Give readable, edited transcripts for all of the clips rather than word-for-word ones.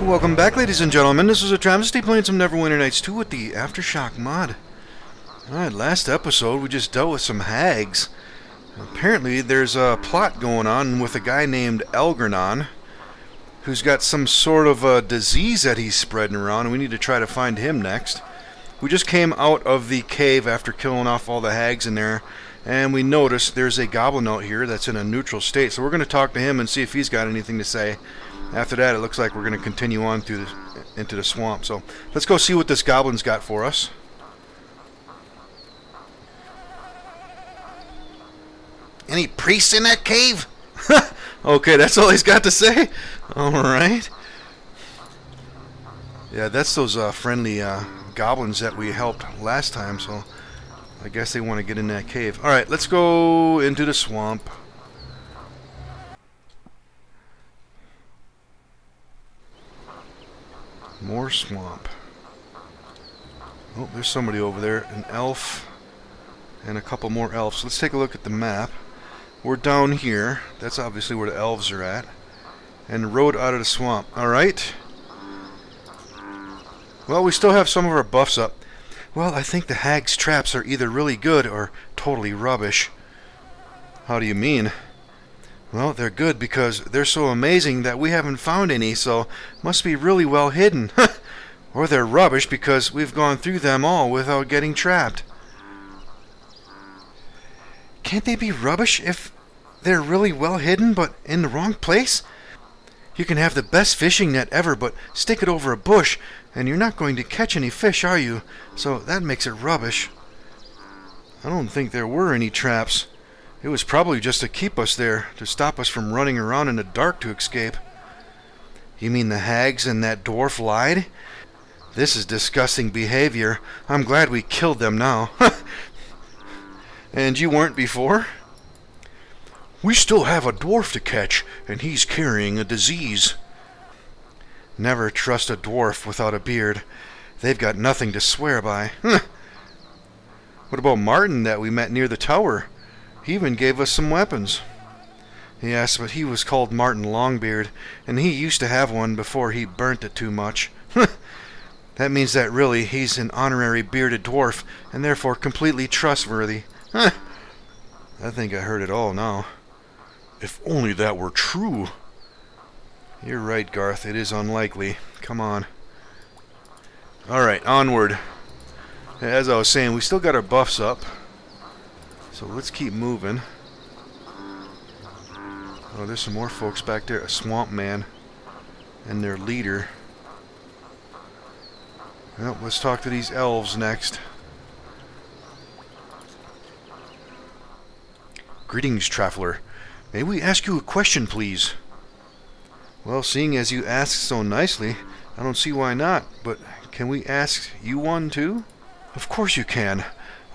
Welcome back, ladies and gentlemen. This is AhTravesty playing some Neverwinter Nights 2 with the Aftershock mod. Alright, last episode we just dealt with some hags. Apparently there's a plot going on with a guy named Algernon who's got some sort of a disease that he's spreading around, and we need to try to find him next. We just came out of the cave after killing off all the hags in there, and we noticed there's a goblin out here that's in a neutral state, so we're going to talk to him and see if he's got anything to say. After that, it looks like we're going to continue on through into the swamp. So let's go see what this goblin's got for us. Any priests in that cave? Okay, that's all he's got to say? Alright. Yeah, that's those friendly goblins that we helped last time, so I guess they want to get in that cave. Alright, let's go into the swamp. More swamp. Oh, there's somebody over there. An elf and a couple more elves. Let's take a look at the map. We're down here. That's obviously where the elves are at. And the road out of the swamp. Alright. Well, we still have some of our buffs up. Well, I think the hag's traps are either really good or totally rubbish. How do you mean? Well, they're good because they're so amazing that we haven't found any, so must be really well hidden. Or they're rubbish because we've gone through them all without getting trapped. Can't they be rubbish if they're really well hidden but in the wrong place? You can have the best fishing net ever, but stick it over a bush and you're not going to catch any fish, are you? So that makes it rubbish. I don't think there were any traps. It was probably just to keep us there, to stop us from running around in the dark to escape. You mean the hags and that dwarf lied? This is disgusting behavior. I'm glad we killed them now. And you weren't before? We still have a dwarf to catch, and he's carrying a disease. Never trust a dwarf without a beard. They've got nothing to swear by. What about Martin that we met near the tower? He even gave us some weapons. Yes, but he was called Martin Longbeard, and he used to have one before he burnt it too much. That means that really he's an honorary bearded dwarf, and therefore completely trustworthy. I think I heard it all now. If only that were true. You're right, Garth. It is unlikely. Come on. Alright, onward. As I was saying, we still got our buffs up. So let's keep moving. Oh, there's some more folks back there. A swamp man and their leader. Well, let's talk to these elves next. Greetings, traveler. May we ask you a question, please? Well, seeing as you ask so nicely, I don't see why not. But can we ask you one, too? Of course you can.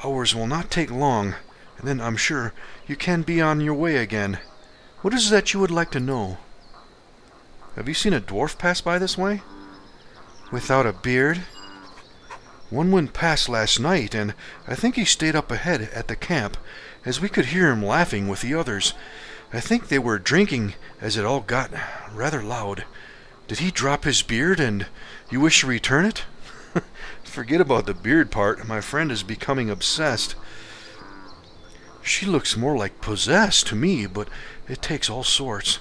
Ours will not take long. And then I'm sure you can be on your way again. What is it that you would like to know? Have you seen a dwarf pass by this way? Without a beard? One went past last night, and I think he stayed up ahead at the camp, as we could hear him laughing with the others. I think they were drinking, as it all got rather loud. Did he drop his beard, and you wish to return it? Forget about the beard part. My friend is becoming obsessed. She looks more like possessed to me, but it takes all sorts.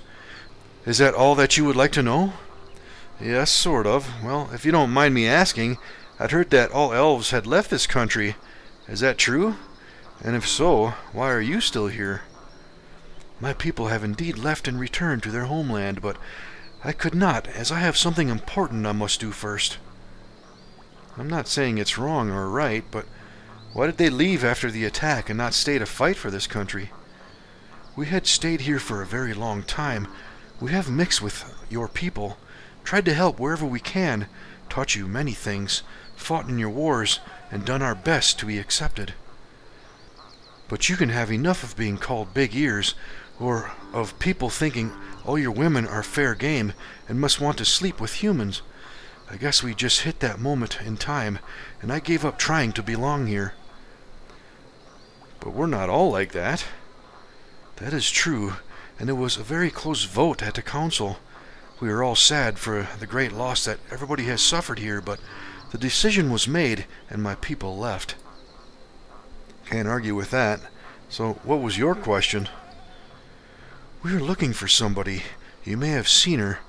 Is that all that you would like to know? Yes, sort of. Well, if you don't mind me asking, I'd heard that all elves had left this country. Is that true? And if so, why are you still here? My people have indeed left and returned to their homeland, but I could not, as I have something important I must do first. I'm not saying it's wrong or right, but why did they leave after the attack and not stay to fight for this country? We had stayed here for a very long time. We have mixed with your people, tried to help wherever we can, taught you many things, fought in your wars, and done our best to be accepted. But you can have enough of being called big ears, or of people thinking all your women are fair game and must want to sleep with humans. I guess we just hit that moment in time, and I gave up trying to belong here. But we're not all like that. That is true, and it was a very close vote at the council. We are all sad for the great loss that everybody has suffered here, but the decision was made and my people left. Can't argue with that. So what was your question? We are looking for somebody. You may have seen her.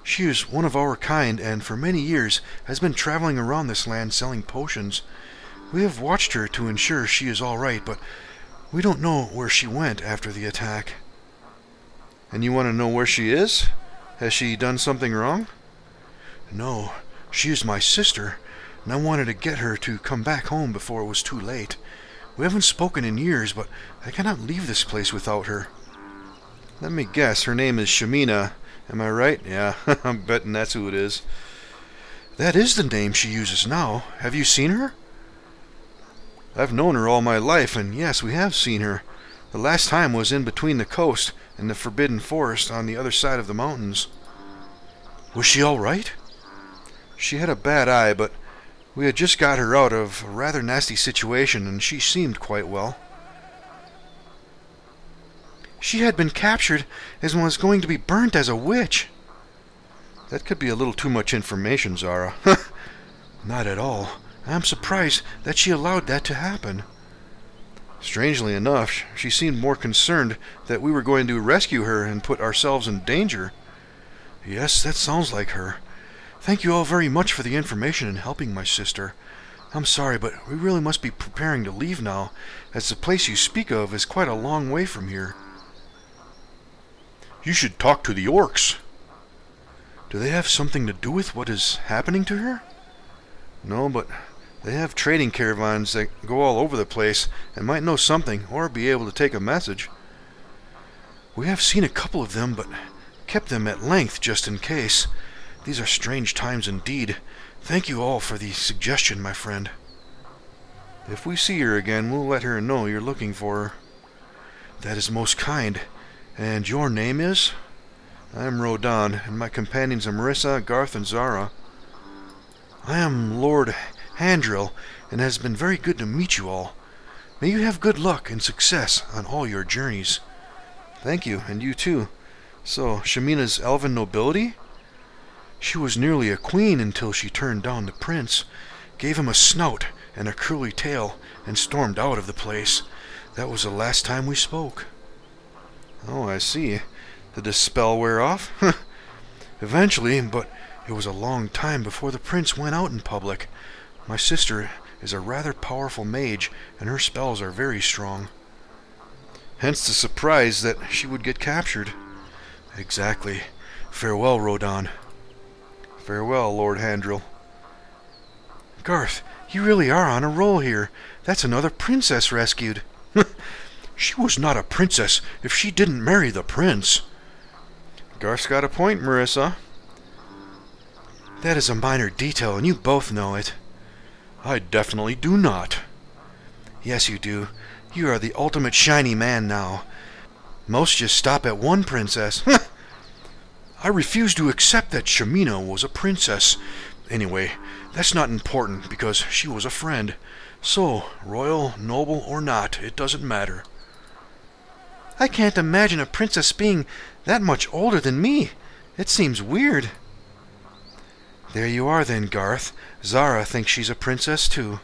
She is one of our kind and for many years has been traveling around this land selling potions. We have watched her to ensure she is all right, but we don't know where she went after the attack. And you want to know where she is? Has she done something wrong? No, she is my sister, and I wanted to get her to come back home before it was too late. We haven't spoken in years, but I cannot leave this place without her. Let me guess, her name is Shamina. Am I right? Yeah, I'm betting that's who it is. That is the name she uses now. Have you seen her? I've known her all my life, and yes, we have seen her. The last time was in between the coast and the forbidden forest on the other side of the mountains. Was she all right? She had a bad eye, but we had just got her out of a rather nasty situation, and she seemed quite well. She had been captured and was going to be burnt as a witch. That could be a little too much information, Zara. Not at all. I am surprised that she allowed that to happen. Strangely enough, she seemed more concerned that we were going to rescue her and put ourselves in danger. Yes, that sounds like her. Thank you all very much for the information and helping my sister. I'm sorry, but we really must be preparing to leave now, as the place you speak of is quite a long way from here. You should talk to the orcs. Do they have something to do with what is happening to her? No, but they have trading caravans that go all over the place and might know something or be able to take a message. We have seen a couple of them, but kept them at length just in case. These are strange times indeed. Thank you all for the suggestion, my friend. If we see her again, we'll let her know you're looking for her. That is most kind. And your name is? I'm Rodan, and my companions are Marissa, Garth, and Zara. I am Lord Handrill, and it has been very good to meet you all. May you have good luck and success on all your journeys. Thank you, and you too. So, Shamina's elven nobility? She was nearly a queen until she turned down the prince, gave him a snout and a curly tail, and stormed out of the place. That was the last time we spoke. Oh, I see. Did the spell wear off? Eventually, but it was a long time before the prince went out in public. My sister is a rather powerful mage, and her spells are very strong. Hence the surprise that she would get captured. Exactly. Farewell, Rodan. Farewell, Lord Handrill. Garth, you really are on a roll here. That's another princess rescued. She was not a princess if she didn't marry the prince. Garth's got a point, Marissa. That is a minor detail, and you both know it. I definitely do not. Yes, you do. You are the ultimate shiny man now. Most just stop at one princess. I refuse to accept that Shamina was a princess. Anyway, that's not important because she was a friend. So, royal, noble, or not, it doesn't matter. I can't imagine a princess being that much older than me. It seems weird. There you are then, Garth. Zara thinks she's a princess too.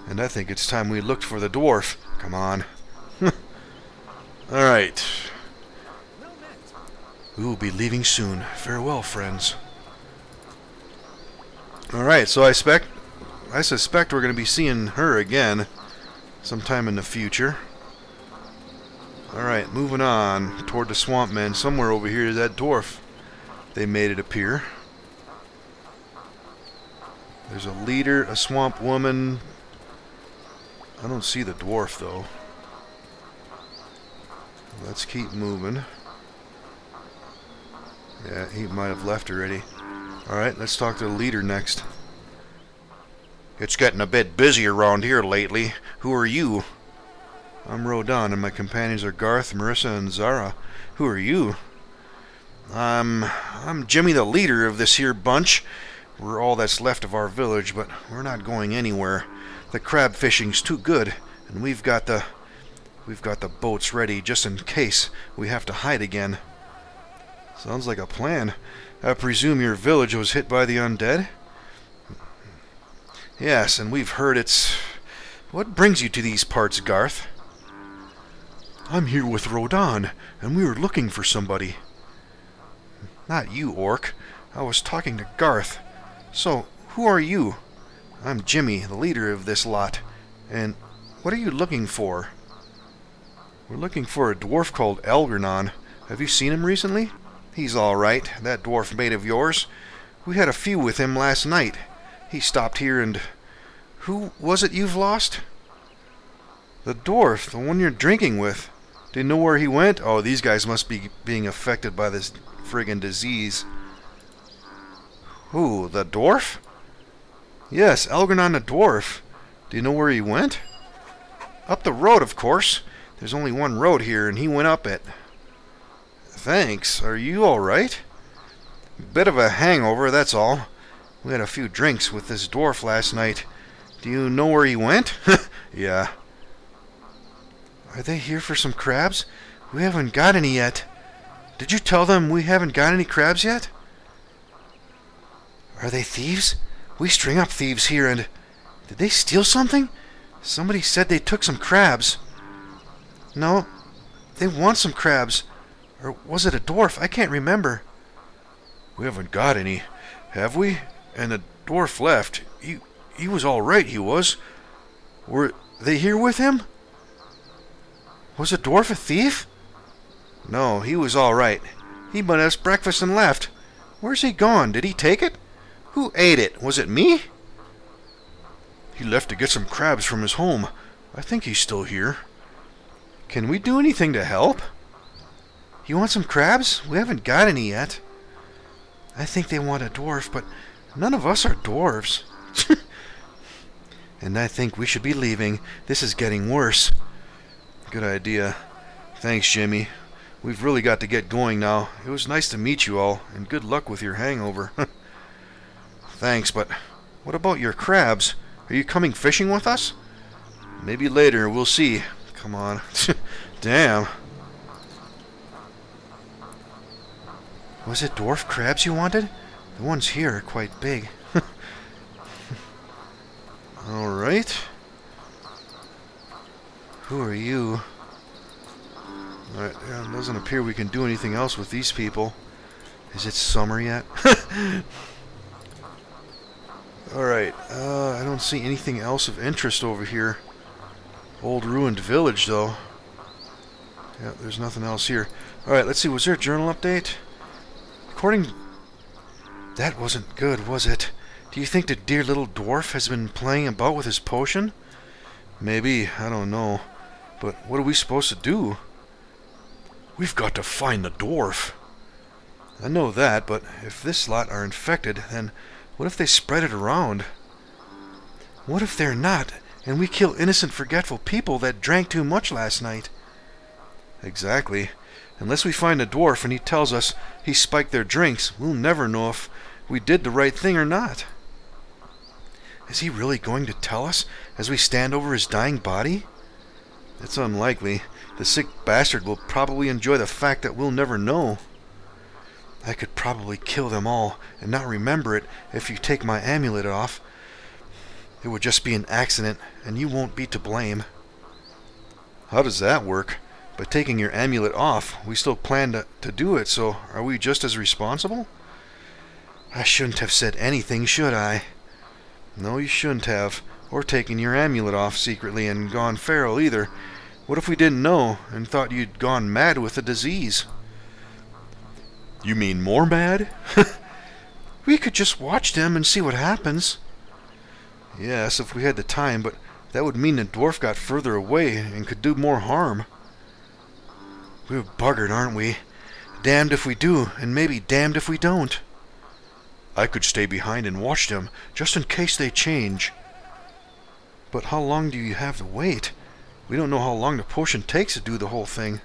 And I think it's time we looked for the dwarf. Come on. Alright. We will be leaving soon. Farewell, friends. Alright, so I suspect we're going to be seeing her again sometime in the future. Alright, moving on toward the swamp men. Somewhere over here is that dwarf. They made it appear. There's a leader, a swamp woman. I don't see the dwarf though. Let's keep moving. Yeah, he might have left already. Alright, let's talk to the leader next. It's getting a bit busy around here lately. Who are you? I'm Rodan, and my companions are Garth, Marissa, and Zara. Who are you? I'm Jimmy, the leader of this here bunch. We're all that's left of our village, but we're not going anywhere. The crab fishing's too good, and we've got the boats ready just in case we have to hide again. Sounds like a plan. I presume your village was hit by the undead? Yes, and we've heard it's... What brings you to these parts, Garth? I'm here with Rodan, and we were looking for somebody. Not you, Orc. I was talking to Garth. So, who are you? I'm Jimmy, the leader of this lot. And what are you looking for? We're looking for a dwarf called Algernon. Have you seen him recently? He's all right, that dwarf mate of yours. We had a few with him last night. He stopped here and... Who was it you've lost? The dwarf, the one you're drinking with. Do you know where he went? Oh, these guys must be being affected by this friggin' disease. Who, the dwarf? Yes, Algernon the dwarf. Do you know where he went? Up the road, of course. There's only one road here, and he went up it. Thanks. Are you all right? Bit of a hangover, that's all. We had a few drinks with this dwarf last night. Do you know where he went? Yeah. Are they here for some crabs? We haven't got any yet. Did you tell them we haven't got any crabs yet? Are they thieves? We string up thieves here and... Did they steal something? Somebody said they took some crabs. No, they want some crabs. Or was it a dwarf? I can't remember. We haven't got any, have we? And the dwarf left. He was all right, he was. Were they here with him? Was the dwarf a thief? No, he was all right. He bought us breakfast and left. Where's he gone? Did he take it? Who ate it? Was it me? He left to get some crabs from his home. I think he's still here. Can we do anything to help? You want some crabs? We haven't got any yet. I think they want a dwarf, but none of us are dwarves. And I think we should be leaving. This is getting worse. Good idea. Thanks, Jimmy. We've really got to get going now. It was nice to meet you all, and good luck with your hangover. Thanks, but what about your crabs? Are you coming fishing with us? Maybe later, we'll see. Come on. Damn. Was it dwarf crabs you wanted? The ones here are quite big. Alright. Who are you? Alright, yeah, it doesn't appear we can do anything else with these people. Is it summer yet? Alright, I don't see anything else of interest over here. Old ruined village, though. Yeah, there's nothing else here. Alright, let's see, was there a journal update? According... That wasn't good, was it? Do you think the dear little dwarf has been playing about with his potion? Maybe, I don't know. But what are we supposed to do? We've got to find the dwarf. I know that, but if this lot are infected, then what if they spread it around? What if they're not, and we kill innocent, forgetful people that drank too much last night? Exactly. Unless we find the dwarf and he tells us he spiked their drinks, we'll never know if we did the right thing or not. Is he really going to tell us as we stand over his dying body? It's unlikely. The sick bastard will probably enjoy the fact that we'll never know. I could probably kill them all and not remember it if you take my amulet off. It would just be an accident, and you won't be to blame. How does that work? By taking your amulet off, we still plan to do it, so are we just as responsible? I shouldn't have said anything, should I? No, you shouldn't have. Or taken your amulet off secretly and gone feral either. What if we didn't know and thought you'd gone mad with the disease? You mean more mad? We could just watch them and see what happens. Yes, if we had the time, but that would mean the dwarf got further away and could do more harm. We're buggered, aren't we? Damned if we do, and maybe damned if we don't. I could stay behind and watch them, just in case they change. But how long do you have to wait? We don't know how long the potion takes to do the whole thing.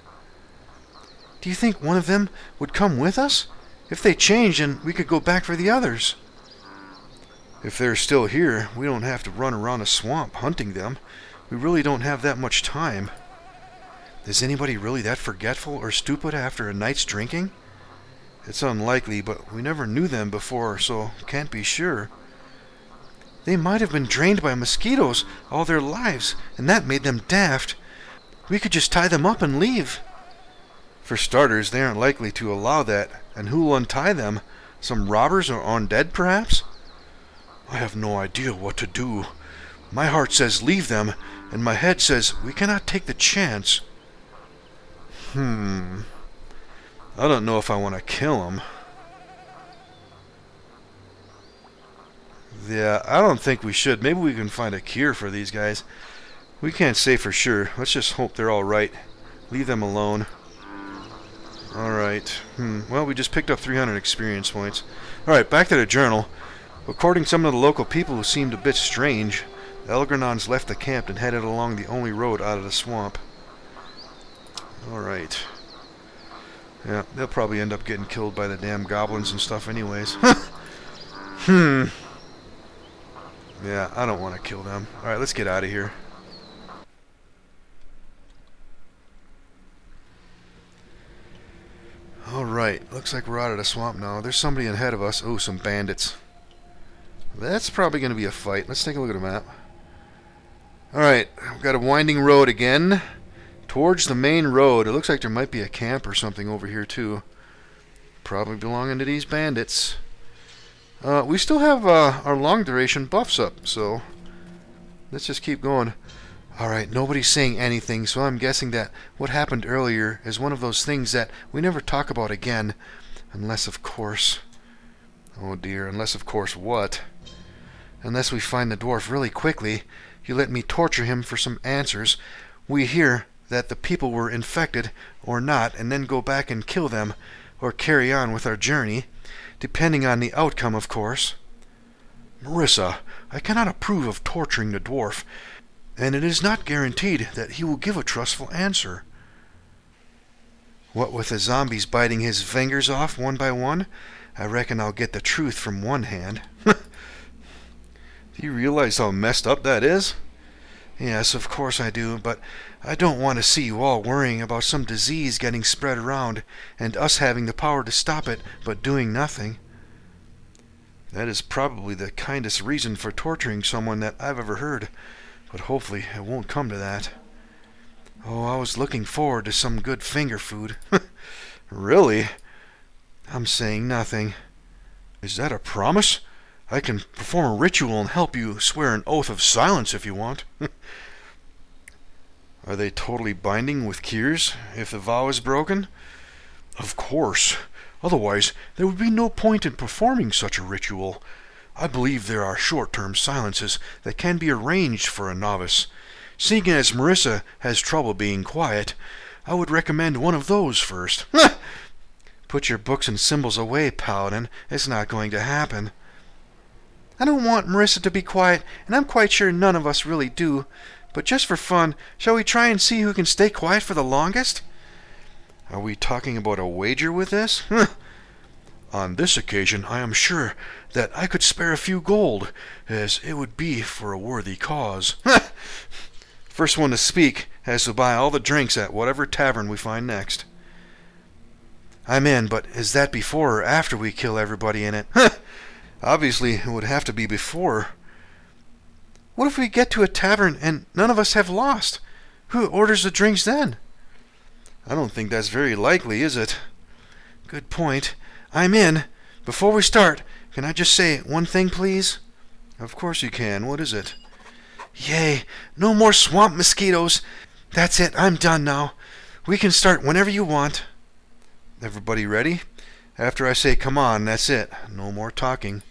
Do you think one of them would come with us? If they change, then we could go back for the others. If they're still here, we don't have to run around a swamp hunting them. We really don't have that much time. Is anybody really that forgetful or stupid after a night's drinking? It's unlikely, but we never knew them before, so can't be sure. They might have been drained by mosquitoes all their lives, and that made them daft. We could just tie them up and leave. For starters, they aren't likely to allow that, and who'll untie them? Some robbers or undead, perhaps? I have no idea what to do. My heart says leave them, and my head says we cannot take the chance. I don't know if I want to kill them. Yeah, I don't think we should. Maybe we can find a cure for these guys. We can't say for sure. Let's just hope they're all right. Leave them alone. Alright. Well, we just picked up 300 experience points. Alright, back to the journal. According to some of the local people who seemed a bit strange, the Elgrenons left the camp and headed along the only road out of the swamp. Alright. Yeah, they'll probably end up getting killed by the damn goblins and stuff anyways. Yeah, I don't want to kill them. Alright, let's get out of here. Alright, looks like we're out of the swamp now. There's somebody ahead of us. Oh, some bandits. That's probably going to be a fight. Let's take a look at the map. Alright, we've got a winding road again. Towards the main road. It looks like there might be a camp or something over here too. Probably belonging to these bandits. We still have our long duration buffs up, so let's just keep going. Alright, nobody's saying anything, so I'm guessing that what happened earlier is one of those things that we never talk about again. Unless, of course... Oh dear, unless, of course, what? Unless we find the dwarf really quickly, you let me torture him for some answers. We hear that the people were infected or not, and then go back and kill them, or carry on with our journey. Depending on the outcome, of course. Marissa, I cannot approve of torturing the dwarf, and it is not guaranteed that he will give a trustful answer. What with the zombies biting his fingers off one by one, I reckon I'll get the truth from one hand. Do you realize how messed up that is? Yes, of course I do, but I don't want to see you all worrying about some disease getting spread around, and us having the power to stop it, but doing nothing. That is probably the kindest reason for torturing someone that I've ever heard, but hopefully it won't come to that. Oh, I was looking forward to some good finger food. Really? I'm saying nothing. Is that a promise? I can perform a ritual and help you swear an oath of silence if you want. Are they totally binding with cures if the vow is broken? Of course. Otherwise, there would be no point in performing such a ritual. I believe there are short-term silences that can be arranged for a novice. Seeing as Marissa has trouble being quiet, I would recommend one of those first. Put your books and symbols away, Paladin. It's not going to happen. I don't want Marissa to be quiet, and I'm quite sure none of us really do. But just for fun, shall we try and see who can stay quiet for the longest? Are we talking about a wager with this? On this occasion, I am sure that I could spare a few gold, as it would be for a worthy cause. First one to speak has to buy all the drinks at whatever tavern we find next. I'm in, but is that before or after we kill everybody in it? Obviously, it would have to be before. What if we get to a tavern and none of us have lost? Who orders the drinks then? I don't think that's very likely, is it? Good point. I'm in. Before we start, can I just say one thing, please? Of course you can. What is it? Yay! No more swamp mosquitoes! That's it. I'm done now. We can start whenever you want. Everybody ready? After I say come on, that's it. No more talking.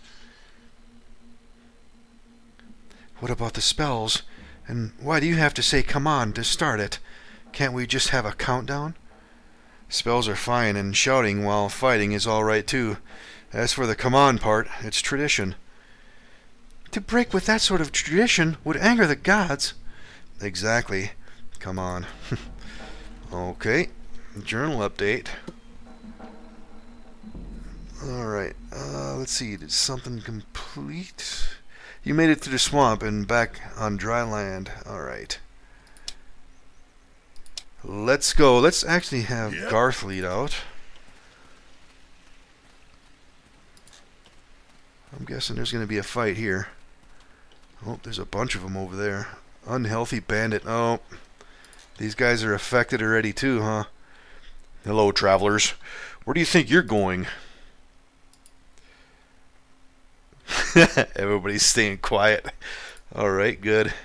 What about the spells? And why do you have to say come on to start it? Can't we just have a countdown? Spells are fine, and shouting while fighting is all right too. As for the come on part, it's tradition. To break with that sort of tradition would anger the gods. Exactly. Come on. Okay. Journal update. Alright. Let's see. Did something complete? You made it through the swamp and back on dry land. Alright. Let's go. Let's actually have Garth lead out. Guessing there's going to be a fight here. Oh, there's a bunch of them over there. Unhealthy bandit. Oh, these guys are affected already too, huh? Hello, travelers. Where do you think you're going? Everybody's staying quiet. Alright, good.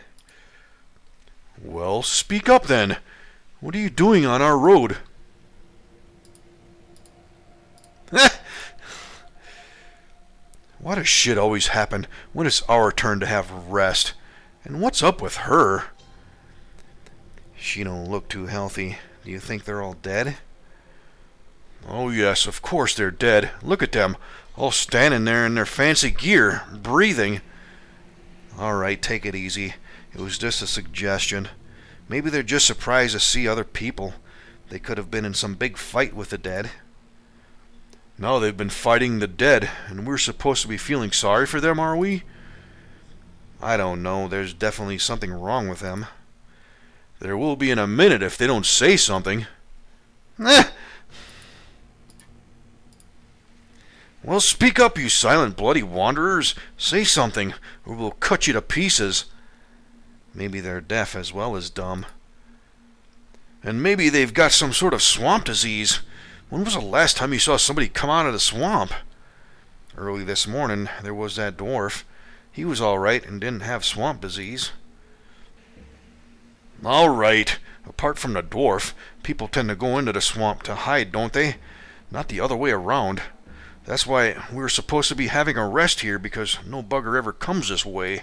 Well, speak up then. What are you doing on our road? Why does shit always happen when it's our turn to have rest? And what's up with her? She don't look too healthy. Do you think they're all dead? Oh yes, of course they're dead. Look at them, all standing there in their fancy gear, breathing. Alright, take it easy. It was just a suggestion. Maybe they're just surprised to see other people. They could have been in some big fight with the dead. No, they've been fighting the dead, and we're supposed to be feeling sorry for them, are we? I don't know. There's definitely something wrong with them. There will be in a minute if they don't say something. Well, speak up, you silent, bloody wanderers. Say something, or we'll cut you to pieces. Maybe they're deaf as well as dumb. And maybe they've got some sort of swamp disease. When was the last time you saw somebody come out of the swamp? Early this morning, there was that dwarf. He was all right and didn't have swamp disease. All right. Apart from the dwarf, people tend to go into the swamp to hide, don't they? Not the other way around. That's why we're supposed to be having a rest here, because no bugger ever comes this way.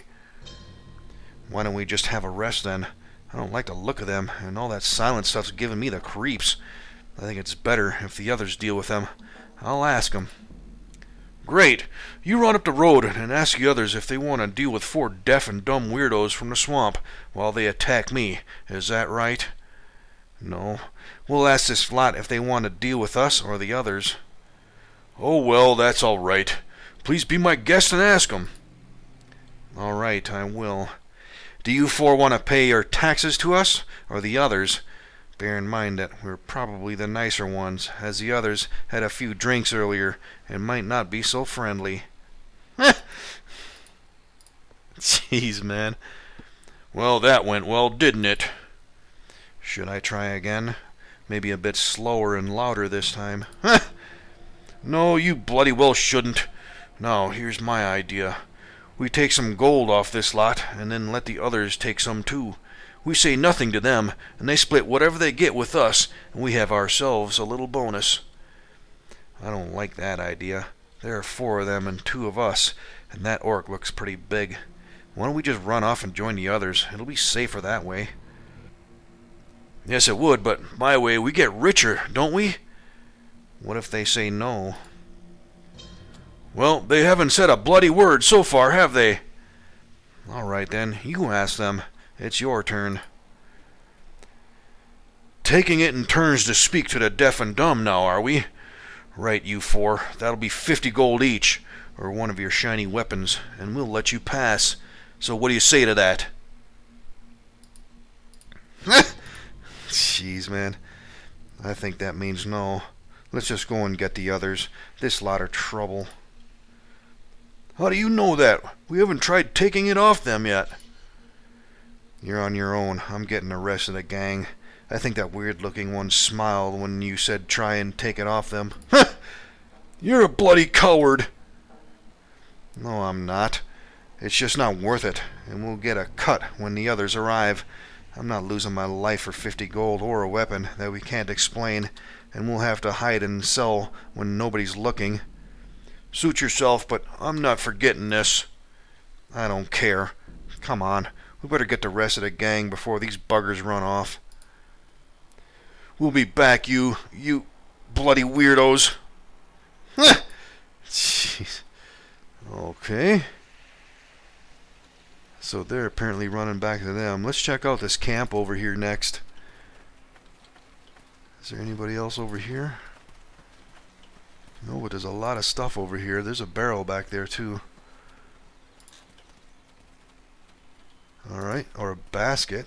Why don't we just have a rest then? I don't like the look of them, and all that silent stuff's giving me the creeps. I think it's better if the others deal with them. I'll ask them. Great. You run up the road and ask the others if they want to deal with 4 deaf and dumb weirdos from the swamp while they attack me. Is that right? No. We'll ask this lot if they want to deal with us or the others. Oh, well, that's all right. Please be my guest and ask them. All right, I will. Do you 4 want to pay your taxes to us or the others? Bear in mind that we're probably the nicer ones, as the others had a few drinks earlier and might not be so friendly. Jeez, man. Well, that went well, didn't it? Should I try again? Maybe a bit slower and louder this time. No, you bloody well shouldn't. Now, here's my idea. We take some gold off this lot, and then let the others take some too. We say nothing to them, and they split whatever they get with us, and we have ourselves a little bonus. I don't like that idea. There are 4 of them and 2 of us, and that orc looks pretty big. Why don't we just run off and join the others? It'll be safer that way. Yes, it would, but my way, we get richer, don't we? What if they say no? Well, they haven't said a bloody word so far, have they? All right, then. You ask them. It's your turn. Taking it in turns to speak to the deaf and dumb now, are we? Right, you 4. That'll be 50 gold each, or one of your shiny weapons, and we'll let you pass. So what do you say to that? Jeez, man. I think that means no. Let's just go and get the others. This lot are trouble. How do you know that? We haven't tried taking it off them yet. You're on your own. I'm getting the rest of the gang. I think that weird-looking one smiled when you said try and take it off them. You're a bloody coward. No, I'm not. It's just not worth it, and we'll get a cut when the others arrive. I'm not losing my life for 50 gold or a weapon that we can't explain, and we'll have to hide and sell when nobody's looking. Suit yourself, but I'm not forgetting this. I don't care. Come on. We better get the rest of the gang before these buggers run off. We'll be back, you bloody weirdos. Jeez. Okay. So they're apparently running back to them. Let's check out this camp over here next. Is there anybody else over here? No, but there's a lot of stuff over here. There's a barrel back there too. Alright, or a basket.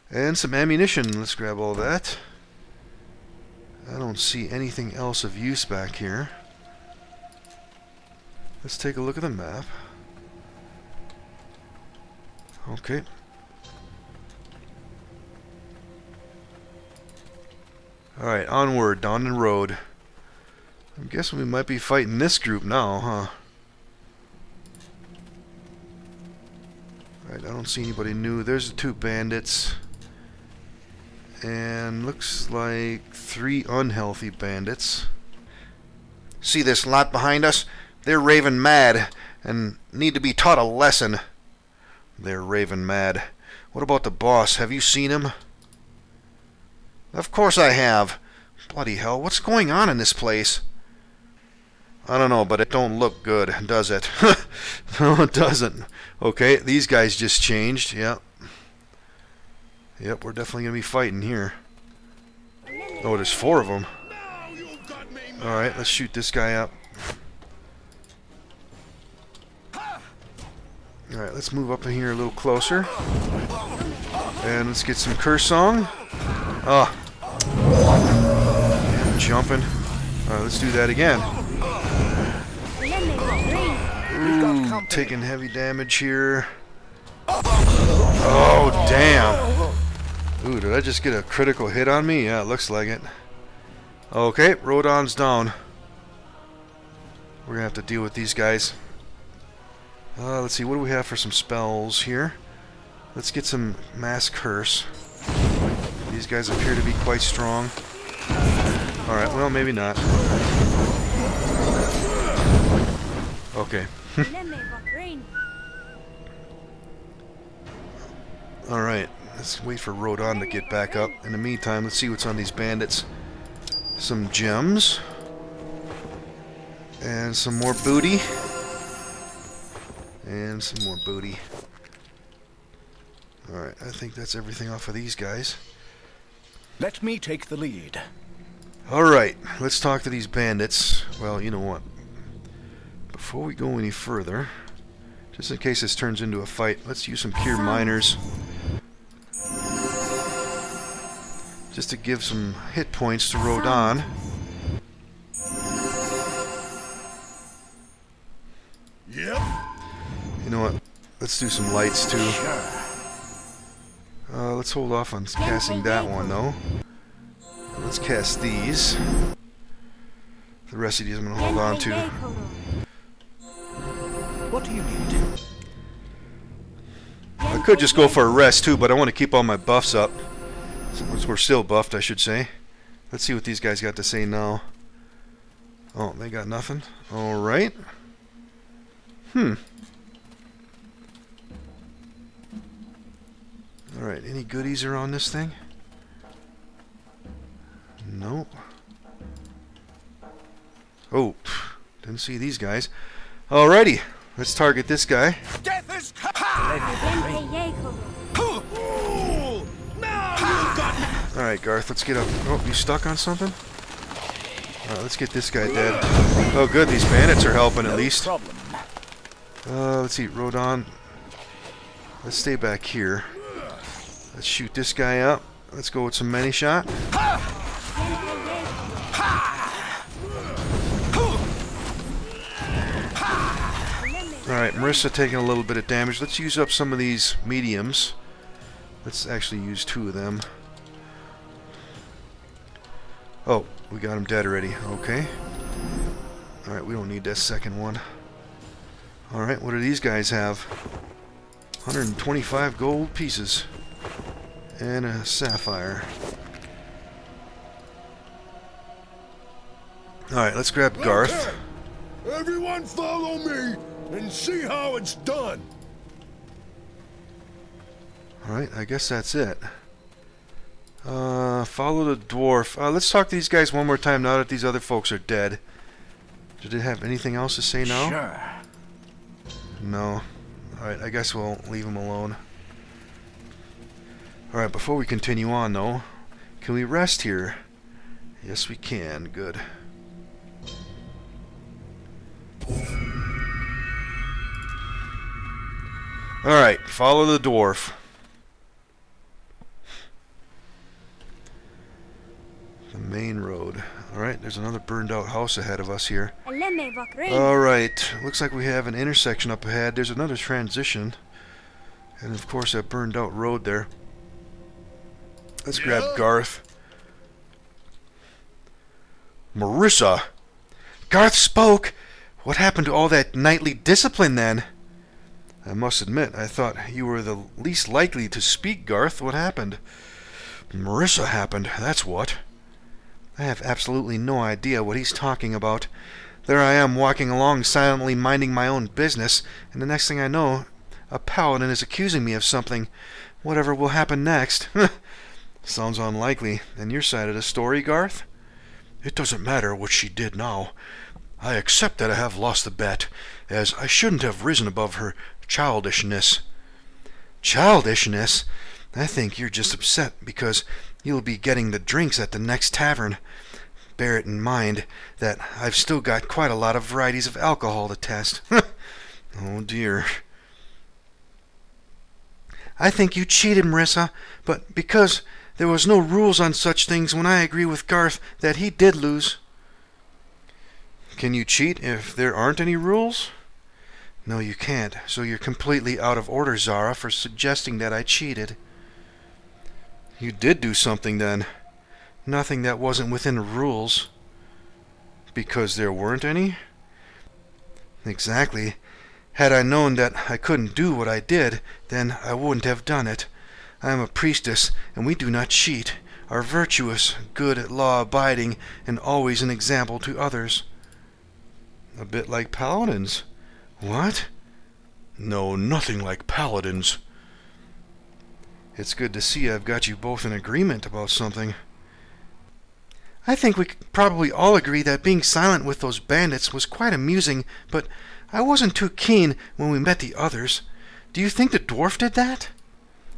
And some ammunition. Let's grab all that. I don't see anything else of use back here. Let's take a look at the map. Okay. Alright, onward, down the road. I'm guessing we might be fighting this group now, huh? Alright, I don't see anybody new. There's the 2 bandits. And looks like 3 unhealthy bandits. See this lot behind us? They're raving mad and need to be taught a lesson. They're raving mad. What about the boss? Have you seen him? Of course I have. Bloody hell, what's going on in this place? I don't know, but it don't look good, does it? No, it doesn't. Okay, these guys just changed. Yep. Yep, we're definitely going to be fighting here. Oh, there's 4 of them. Alright, let's shoot this guy up. Alright, let's move up in here a little closer. And let's get some curse song. Oh. I'm jumping. Alright, let's do that again. Ooh, taking heavy damage here. Oh, damn. Ooh, did I just get a critical hit on me? Yeah, it looks like it. Okay, Rodon's down. We're gonna have to deal with these guys. Let's see, what do we have for some spells here? Let's get some Mass Curse. These guys appear to be quite strong. Alright, well, maybe not. Okay. Alright, let's wait for Rodon to get back up. In the meantime, let's see what's on these bandits. Some gems. And some more booty. And some more booty. Alright, I think that's everything off of these guys. Let me take the lead. Alright, let's talk to these bandits. Well, you know what? Before we go any further, just in case this turns into a fight, let's use some Cure Miners. Just to give some hit points to Rodon. Yep. You know what? Let's do some lights too. Let's hold off on casting that one though. Let's cast these. The rest of these I'm going to hold on to. What do you need? I could just go for a rest too, but I want to keep all my buffs up. Since we're still buffed, I should say. Let's see what these guys got to say now. Oh, they got nothing? Alright. Alright, any goodies around this thing? Nope. Oh, didn't see these guys. Alrighty, let's target this guy. Death is Alright, Garth, let's get up. Oh, you stuck on something? Alright, let's get this guy dead. Oh, good, these bandits are helping at least. Let's see, Rodon. Let's stay back here. Let's shoot this guy up. Let's go with some many shot. Alright, Marissa taking a little bit of damage. Let's use up some of these mediums. Let's actually use 2 of them. Oh, we got him dead already. Okay. Alright, we don't need that second one. Alright, what do these guys have? 125 gold pieces. And a sapphire. Alright, let's grab Garth. Okay. Everyone follow me and see how it's done. Alright, I guess that's it. Follow the dwarf. Let's talk to these guys one more time now that these other folks are dead. Did it have anything else to say now? Sure. No. Alright, I guess we'll leave them alone. Alright, before we continue on though, can we rest here? Yes, we can. Good. Alright, follow the dwarf. The Main road. Alright, there's another burned out house ahead of us here. علمني فكرين. Alright, looks like we have an intersection up ahead. There's another transition. And of course that burned out road there. Let's grab Garth. Marissa! Garth spoke! What happened to all that knightly discipline then? I must admit, I thought you were the least likely to speak, Garth. What happened? Marissa happened, that's what. I have absolutely no idea what he's talking about. There I am walking along silently minding my own business, and the next thing I know, a paladin is accusing me of something. Whatever will happen next. Sounds unlikely. And your side of the story, Garth? It doesn't matter what she did now. I accept that I have lost the bet, as I shouldn't have risen above her childishness. Childishness? I think you're just upset because you'll be getting the drinks at the next tavern. Bear it in mind that I've still got quite a lot of varieties of alcohol to test. Oh dear. I think you cheated, Marissa, but because there was no rules on such things when I agree with Garth that he did lose. Can you cheat if there aren't any rules? No, you can't, so you're completely out of order, Zara, for suggesting that I cheated. You did do something then. Nothing that wasn't within the rules. Because there weren't any? Exactly. Had I known that I couldn't do what I did, then I wouldn't have done it. I am a priestess, and we do not cheat, are virtuous, good at law-abiding, and always an example to others. A bit like paladins. What? No, nothing like paladins. It's good to see I've got you both in agreement about something. I think we probably all agree that being silent with those bandits was quite amusing, but I wasn't too keen when we met the others. Do you think the dwarf did that?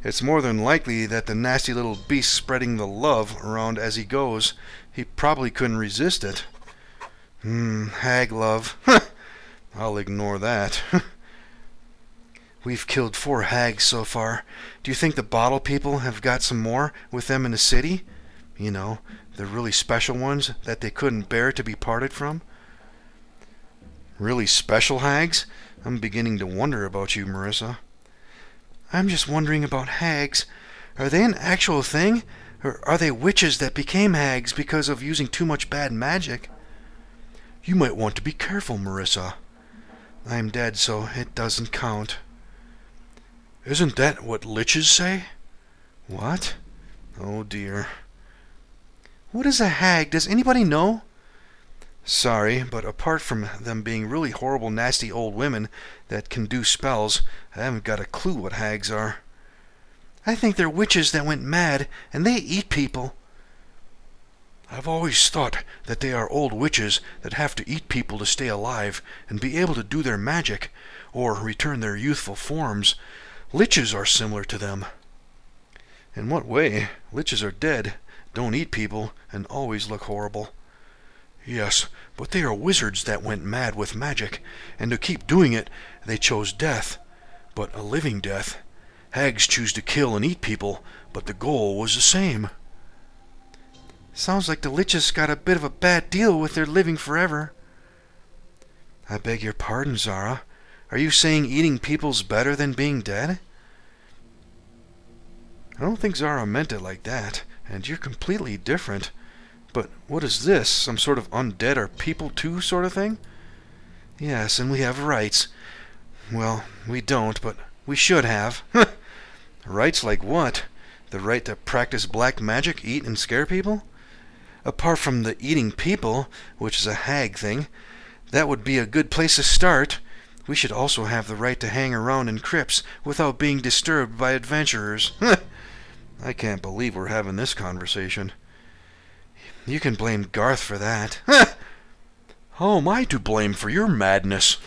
It's more than likely that the nasty little beast spreading the love around as he goes. He probably couldn't resist it. Hag love. I'll ignore that. We've killed 4 hags so far. Do you think the bottle people have got some more with them in the city? You know, the really special ones that they couldn't bear to be parted from? Really special hags? I'm beginning to wonder about you, Marissa. I'm just wondering about hags. Are they an actual thing? Or are they witches that became hags because of using too much bad magic? You might want to be careful, Marissa. I'm dead, so it doesn't count. Isn't that what liches say? What? Oh dear. What is a hag? Does anybody know? Sorry, but apart from them being really horrible, nasty old women that can do spells, I haven't got a clue what hags are. I think they're witches that went mad, and they eat people. I've always thought that they are old witches that have to eat people to stay alive and be able to do their magic, or return their youthful forms. Liches are similar to them. In what way? Liches are dead, don't eat people, and always look horrible. Yes, but they are wizards that went mad with magic, and to keep doing it, they chose death. But a living death. Hags choose to kill and eat people, but the goal was the same. Sounds like the liches got a bit of a bad deal with their living forever. I beg your pardon, Zara. Are you saying eating people's better than being dead? I don't think Zara meant it like that, and you're completely different. But what is this? Some sort of undead are people too sort of thing? Yes, and we have rights. Well, we don't, but we should have. Rights like what? The right to practice black magic, eat and scare people? Apart from the eating people, which is a hag thing, that would be a good place to start. We should also have the right to hang around in crypts without being disturbed by adventurers. I can't believe we're having this conversation. You can blame Garth for that. How am I to blame for your madness?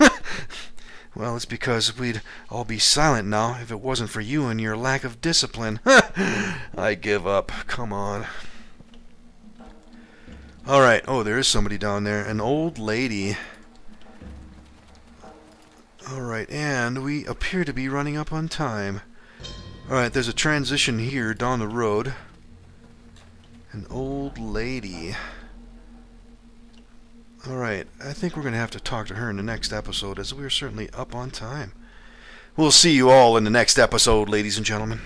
Well, it's because we'd all be silent now if it wasn't for you and your lack of discipline. I give up. Come on. Alright. Oh, there is somebody down there. An old lady. Alright, and we appear to be running up on time. Alright, there's a transition here down the road. An old lady. Alright, I think we're going to have to talk to her in the next episode, as we are certainly up on time. We'll see you all in the next episode, ladies and gentlemen.